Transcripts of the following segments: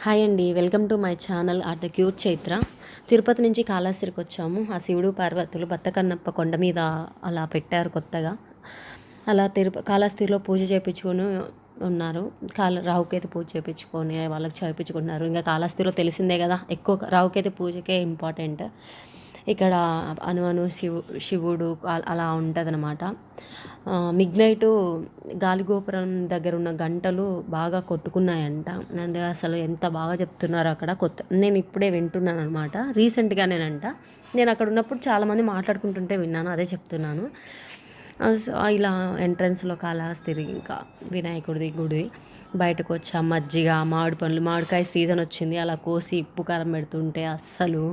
Hi అండి, welcome to my channel at the cute Chaitra. Tirupati నుంచి కాళహస్తికి వచ్చాము. ఆ శివుడు పార్వతులు బత్తకన్నప్ప కొండ మీద అలా పెట్టారు కొత్తగా. అలా కాళహస్తిలో పూజ చేయించుకొని ఉన్నారు. రాహుకేతు పూజ చేయించుకొని వాళ్ళకి చేయించుకున్నారు. ఇంకా కాళహస్తిలో తెలిసిందే కదా, ఎక్కువ రాహుకేతు పూజకే ఇంపార్టెంట్. ఇక్కడ అను శివుడు అలా ఉంటుంది అనమాట. మిడ్నైటు గాలిగోపురం దగ్గర ఉన్న గంటలు బాగా కొట్టుకున్నాయంట. అంటే అసలు ఎంత బాగా చెప్తున్నారు అక్కడ. నేను ఇప్పుడే వింటున్నాను అనమాట, రీసెంట్గానేనంట. నేను అక్కడ ఉన్నప్పుడు చాలామంది మాట్లాడుకుంటుంటే విన్నాను, అదే చెప్తున్నాను. ఇలా ఎంట్రన్స్లో కాళహస్తి ఇంకా వినాయకుడిది గుడి బయటకు వచ్చా. మజ్జిగ, మామిడి పండ్లు, మామిడికాయ సీజన్ వచ్చింది, అలా కోసి ఉప్పు కారం పెడుతుంటే అస్సలు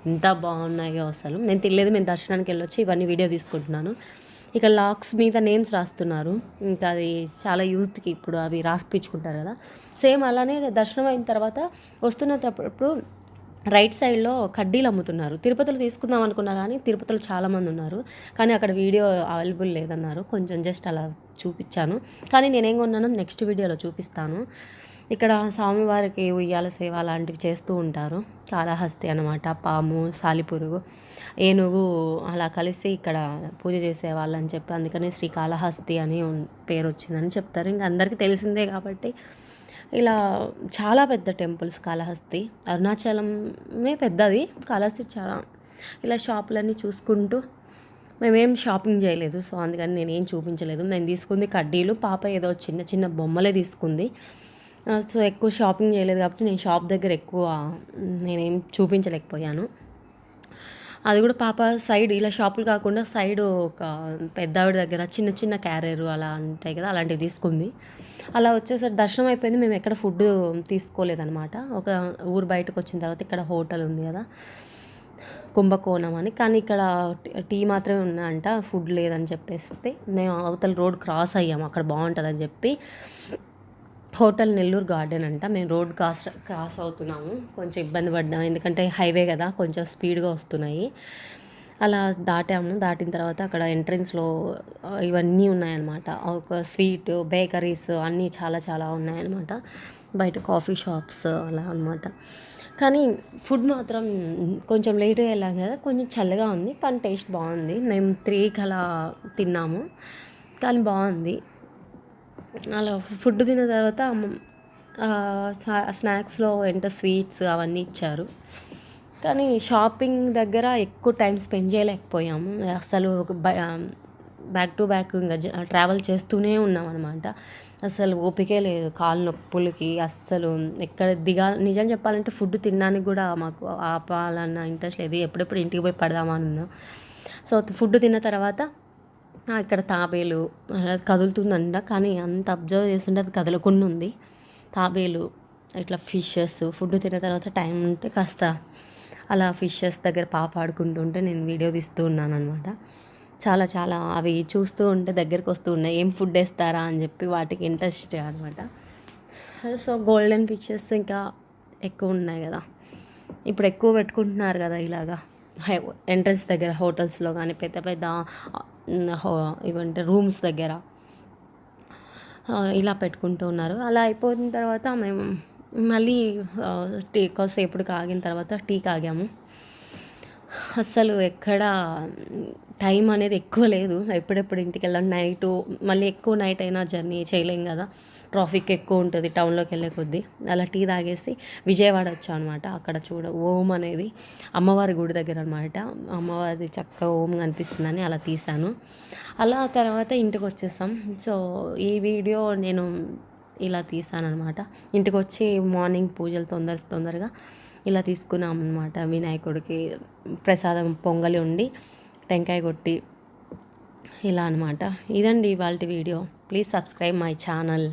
ఎంత బాగున్నాయో అసలు. నేను తినలేదు, మేము దర్శనానికి వెళ్ళొచ్చి ఇవన్నీ వీడియో తీసుకుంటున్నాను. ఇక లాక్స్ మీద నేమ్స్ రాస్తున్నారు. ఇంకా అది చాలా యూత్కి ఇప్పుడు అవి రాసిపించుకుంటారు కదా, సేమ్ అలానే దర్శనం అయిన తర్వాత వస్తున్నప్పుడు రైట్ సైడ్లో కడ్డీలు అమ్ముతున్నారు. తిరుపతిలో తీసుకుందాం అనుకున్నా కానీ తిరుపతిలో చాలామంది ఉన్నారు, కానీ అక్కడ వీడియో అవైలబుల్ లేదన్నారు. కొంచెం జస్ట్ అలా చూపించాను, కానీ నేనేం కొన్నానో నెక్స్ట్ వీడియోలో చూపిస్తాను. ఇక్కడ స్వామివారికి ఉయ్యాల సేవ లాంటివి చేస్తూ ఉంటారు. కాళహస్తి అనమాట. పాము, సాలిపురుగు, ఏనుగు అలా కలిసి ఇక్కడ పూజ చేసేవాళ్ళని చెప్పి అందుకని శ్రీకాళహస్తి అని పేరు వచ్చిందని చెప్తారు. ఇంకా అందరికీ తెలిసిందే కాబట్టి. ఇలా చాలా పెద్ద టెంపుల్స్ కాళహస్తి. అరుణాచలమే పెద్దది, కాళహస్తి చాలా. ఇలా షాపులన్నీ చూసుకుంటూ మేమేం షాపింగ్ చేయలేదు, సో అందుకని నేనేం చూపించలేదు. మేము తీసుకుంది కడ్డీలు, పాప ఏదో చిన్న చిన్న బొమ్మలే తీసుకుంది. సో ఎక్కువ షాపింగ్ చేయలేదు కాబట్టి నేను షాప్ దగ్గర ఎక్కువ నేనేం చూపించలేకపోయాను. అది కూడా పాప సైడ్, ఇలా షాపులు కాకుండా సైడ్ ఒక పెద్ద ఆవిడ దగ్గర చిన్న చిన్న క్యారియర్ అలా ఉంటాయి కదా, అలాంటివి తీసుకుంది. అలా వచ్చేసరికి దర్శనం అయిపోయింది. మేము ఎక్కడ ఫుడ్ తీసుకోలేదనమాట. ఒక ఊరు బయటకు వచ్చిన తర్వాత ఇక్కడ హోటల్ ఉంది కదా, కుంభకోణం అని, కానీ ఇక్కడ టీ మాత్రమే ఉన్నాయంట, ఫుడ్ లేదని చెప్పేస్తే మేము అవతల రోడ్ క్రాస్ అయ్యాము. అక్కడ బాగుంటుందని చెప్పి హోటల్ నెల్లూరు గార్డెన్ అంట. మేము రోడ్ క్రాస్ అవుతున్నాము, కొంచెం ఇబ్బంది పడ్డాము ఎందుకంటే హైవే కదా, కొంచెం స్పీడ్గా వస్తున్నాయి. అలా దాటాము. దాటిన తర్వాత అక్కడ ఎంట్రన్స్లో ఇవన్నీ ఉన్నాయన్నమాట. ఒక స్వీట్, బేకరీస్ అన్నీ చాలా చాలా ఉన్నాయన్నమాట. బయట కాఫీ షాప్స్ అలా అనమాట. కానీ ఫుడ్ మాత్రం కొంచెం లేట్గా వెళ్ళాం కదా, కొంచెం చల్లగా ఉంది, కానీ టేస్ట్ బాగుంది. మేము 3కి అలా తిన్నాము, కానీ బాగుంది. అలా ఫుడ్ తిన్న తర్వాత స్నాక్స్లో ఏంటో స్వీట్స్ అవన్నీ ఇచ్చారు, కానీ షాపింగ్ దగ్గర ఎక్కువ టైం స్పెండ్ చేయలేకపోయాము. అసలు బ్యాక్ టు బ్యాక్ ఇంకా ట్రావెల్ చేస్తూనే ఉన్నాం అనమాట. అసలు ఓపికే లేదు, కాళ్ళు నొప్పులకి అస్సలు ఎక్కడ నిజం చెప్పాలంటే ఫుడ్ తినడానికి కూడా మాకు ఆపాలన్న ఇంట్రెస్ట్ లేదు. ఎప్పుడెప్పుడు ఇంటికి పోయి పడదామని ఉన్నాం. సో ఫుడ్ తిన్న తర్వాత ఇక్కడ తాబేలు కదులుతుందంట, కానీ అంత అబ్జర్వ్ చేస్తుంటే అది కదలకుండా ఉంది. తాబేలు, ఇట్లా ఫిషెస్, ఫుడ్ తిన్న తర్వాత టైం ఉంటే కాస్త అలా ఫిషెస్ దగ్గర పాప ఆడుకుంటుంటే నేను వీడియో తీస్తూ ఉన్నాను అనమాట. చాలా చాలా అవి చూస్తూ ఉంటే దగ్గరికి వస్తూ ఉన్నాయి, ఏం ఫుడ్ వేస్తారా అని చెప్పి వాటికి ఇంట్రెస్ట్ అనమాట. సో గోల్డెన్ ఫిషెస్ ఇంకా ఎక్కువ ఉన్నాయి కదా, ఇప్పుడు ఎక్కువ పెట్టుకుంటున్నారు కదా ఇలాగా ఎంట్రన్స్ దగ్గర హోటల్స్లో కానీ పెద్ద పెద్ద ఇవంటే రూమ్స్ దగ్గర ఇలా పెట్టుకుంటూ ఉన్నారు. అలా అయిపోయిన తర్వాత మేము మళ్ళీ టీ కాసేపటికి ఆగిన తర్వాత టీకి ఆగాము. అస్సలు ఎక్కడ టైం అనేది ఎక్కువ లేదు, ఎప్పుడెప్పుడు ఇంటికి వెళ్ళాం. నైటు మళ్ళీ ఎక్కువ నైట్ అయినా జర్నీ చేయలేం కదా, ట్రాఫిక్ ఎక్కువ ఉంటుంది టౌన్లోకి వెళ్ళే కొద్దీ. అలా టీ తాగేసి విజయవాడ వచ్చాం అనమాట. అక్కడ ఓం అనేది అమ్మవారి గుడి దగ్గర అనమాట. అమ్మవారి చక్కగా ఓం కనిపిస్తుందని అలా తీశాను. అలా తర్వాత ఇంటికి వచ్చేసాం. సో ఈ వీడియో నేను ఇలా తీసాను అనమాట. ఇంటికి వచ్చి మార్నింగ్ పూజలు తొందరగా ఇలా తీసుకున్నాం అనమాట. వినాయకుడికి ప్రసాదం పొంగలి ఉండి టెంకాయ కొట్టి ఇలా అనమాట. ఇదండి ఇవాళ video. Please subscribe my channel.